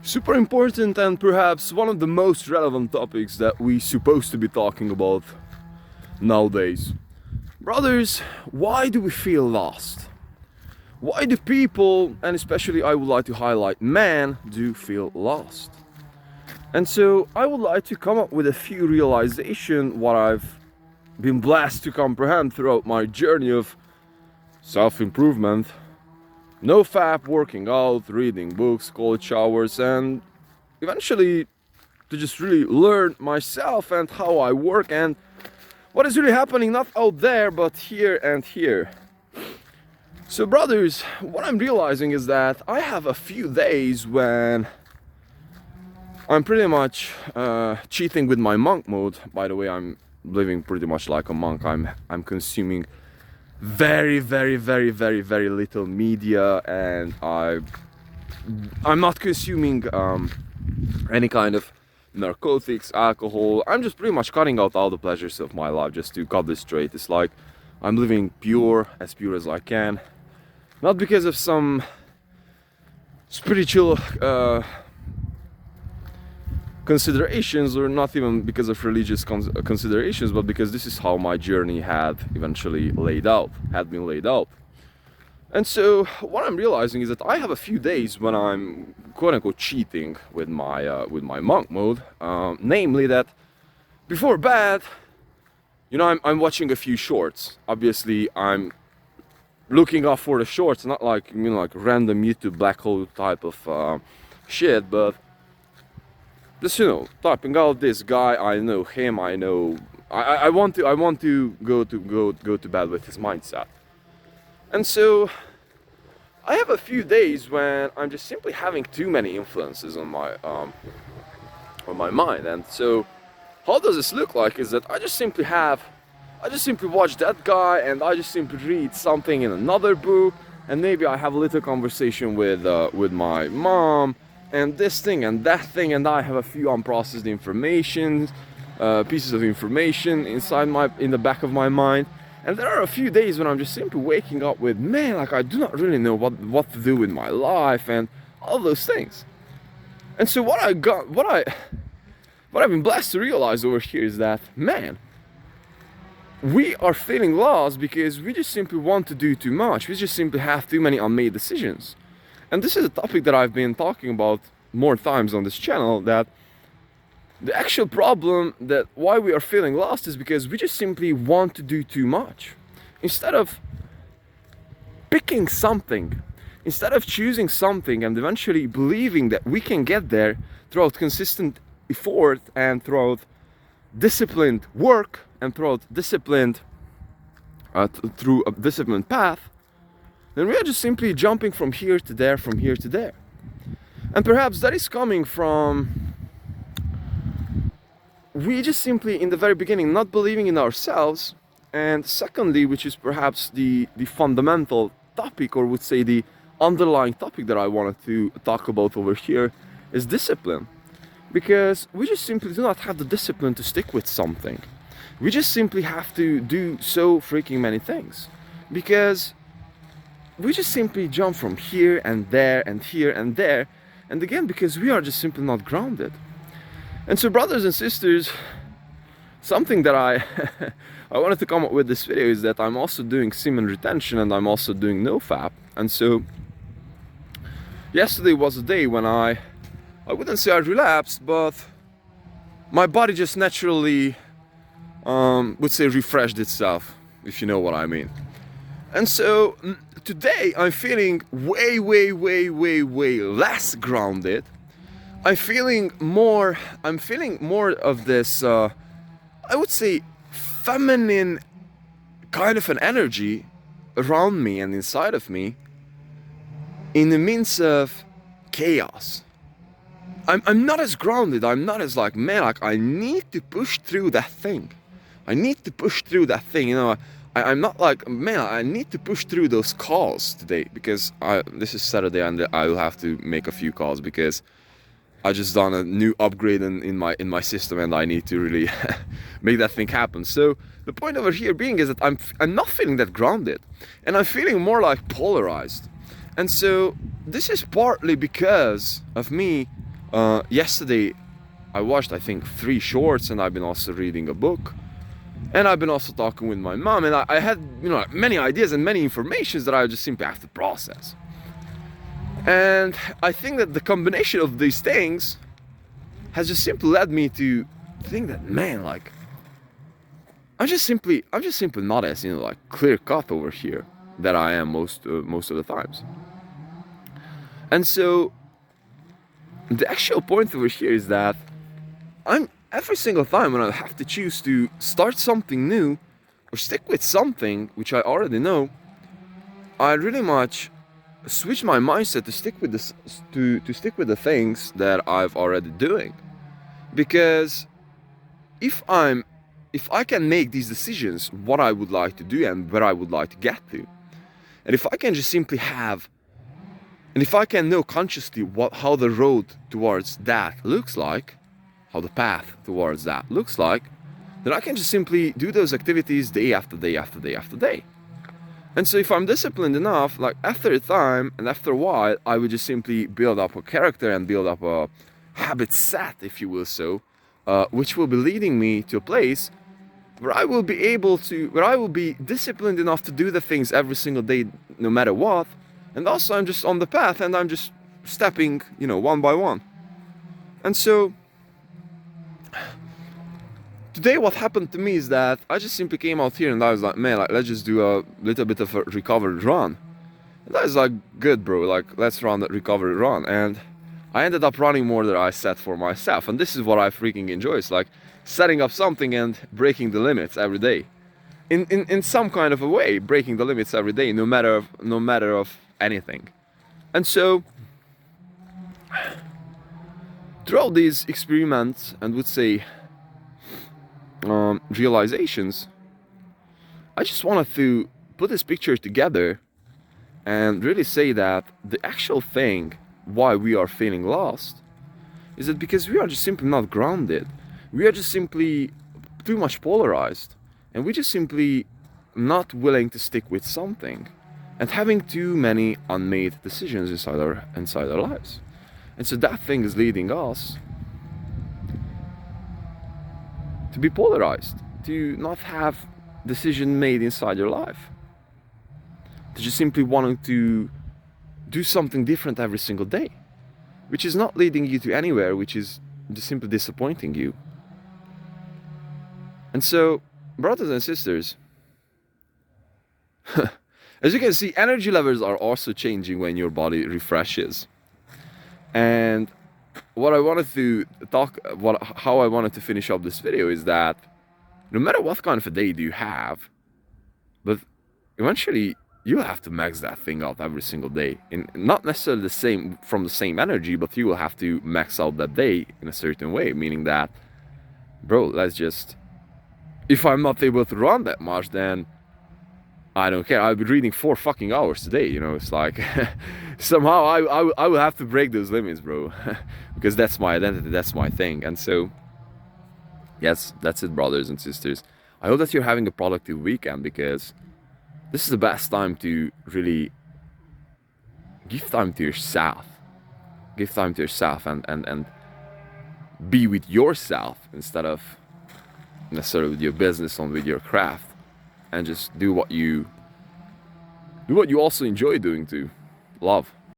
Super important and perhaps one of the most relevant topics that we supposed to be talking about nowadays. Brothers, why do we feel lost? Why do people, and especially I would like to highlight men, do feel lost? And so I would like to come up with a few realizations what I've been blessed to comprehend throughout my journey of self-improvement, Nofap, working out, reading books, college hours, and eventually to just really learn myself and how I work and what is really happening not out there but here and here. So brothers, what I'm realizing is that I have a few days when I'm pretty much cheating with my monk mode. By the way, I'm living pretty much like a monk. I'm consuming very little media, and I'm not consuming any kind of narcotics, alcohol. I'm just pretty much cutting out all the pleasures of my life, just to cut this straight. It's like I'm living pure as I can, not because of some spiritual considerations, or not even because of religious considerations, but because this is how my journey had eventually been laid out. And so what I'm realizing is that I have a few days when I'm quote-unquote cheating with my monk mode, namely that before bed, I'm watching a few shorts. Obviously I'm looking up for the shorts, not like like random YouTube black hole type of shit, but just typing out this guy, I know him, I want to go to bed with his mindset. And so I have a few days when I'm just simply having too many influences on my mind. And so how does this look like is that I just simply watch that guy, and I just simply read something in another book, and maybe I have a little conversation with my mom, and this thing and that thing, and I have a few unprocessed pieces of information in the back of my mind. And there are a few days when I'm just simply waking up with, man, like I do not really know what to do with my life and all those things. And so what I've been blessed to realize over here is that, man, we are feeling lost because we just simply want to do too much. We just simply have too many unmade decisions. And this is a topic that I've been talking about more times on this channel, that the actual problem that why we are feeling lost is because we just simply want to do too much. Instead of picking something, instead of choosing something and eventually believing that we can get there throughout consistent effort and throughout disciplined work and throughout through a disciplined path, then we are just simply jumping from here to there, from here to there. And perhaps that is coming from we just simply in the very beginning not believing in ourselves, and secondly, which is perhaps the fundamental topic, or would say the underlying topic that I wanted to talk about over here, is discipline. Because we just simply do not have the discipline to stick with something. We just simply have to do so freaking many things, because we just simply jump from here and there and here and there, and again because we are just simply not grounded. And so brothers and sisters, something that I wanted to come up with this video is that I'm also doing semen retention, and I'm also doing Nofap. And so yesterday was a day when I wouldn't say I relapsed, but my body just naturally would say refreshed itself, if you know what I mean. And so today I'm feeling way less grounded. I'm feeling more of this I would say feminine kind of an energy around me and inside of me, in the midst of chaos. I'm not as grounded. I'm not as like, man, like I need to push through that thing. I need to push through that thing, I'm not like, man, I need to push through those calls today, because this is Saturday and I will have to make a few calls because I just done a new upgrade in my system, and I need to really make that thing happen. So the point over here being is that I'm not feeling that grounded, and I'm feeling more like polarized. And so this is partly because of me Yesterday I watched, I think, 3 shorts, and I've been also reading a book, and I've been also talking with my mom, and I had, many ideas and many informations that I just simply have to process. And I think that the combination of these things has just simply led me to think that, man, like, I'm just simply not as, like, clear cut over here that I am most of the times. And so the actual point over here is that I'm every single time when I have to choose to start something new or stick with something which I already know, I really much switch my mindset to stick with this, to stick with the things that I've already doing. Because if I can make these decisions, what I would like to do and where I would like to get to, and if I can just simply have, and if I can know consciously how the road towards that looks like, how the path towards that looks like, then I can just simply do those activities day after day after day after day. And so if I'm disciplined enough, like after a time and after a while, I would just simply build up a character and build up a habit set, if you will, which will be leading me to a place where I will be disciplined enough to do the things every single day, no matter what. And also I'm just on the path and I'm just stepping, one by one. And so today what happened to me is that I just simply came out here and I was like, man, like, let's just do a little bit of a recovery run. And I was like, good, bro, like, let's run that recovery run. And I ended up running more than I set for myself. And this is what I freaking enjoy. It's like setting up something and breaking the limits every day. In some kind of a way, breaking the limits every day, no matter of anything. And so throughout these experiments and would say realizations, I just wanted to put this picture together and really say that the actual thing why we are feeling lost is that because we are just simply not grounded. We are just simply too much polarized, and we're just simply not willing to stick with something and having too many unmade decisions inside our lives. And so that thing is leading us to be polarized, to not have decision made inside your life, to just simply wanting to do something different every single day, which is not leading you to anywhere, which is just simply disappointing you. And so, brothers and sisters, as you can see, energy levels are also changing when your body refreshes. And what I wanted to how I wanted to finish up this video is that no matter what kind of a day do you have, but eventually you'll have to max that thing out every single day. Not necessarily from the same energy, but you will have to max out that day in a certain way, meaning that, bro, if I'm not able to run that much, then I don't care. I'll be reading 4 fucking hours today, it's like somehow I will have to break those limits, bro. Because that's my identity, that's my thing. And so, yes, that's it, brothers and sisters. I hope that you're having a productive weekend, because this is the best time to really give time to yourself. Give time to yourself and be with yourself instead of necessarily with your business or with your craft. And just do what you also enjoy doing too. Love.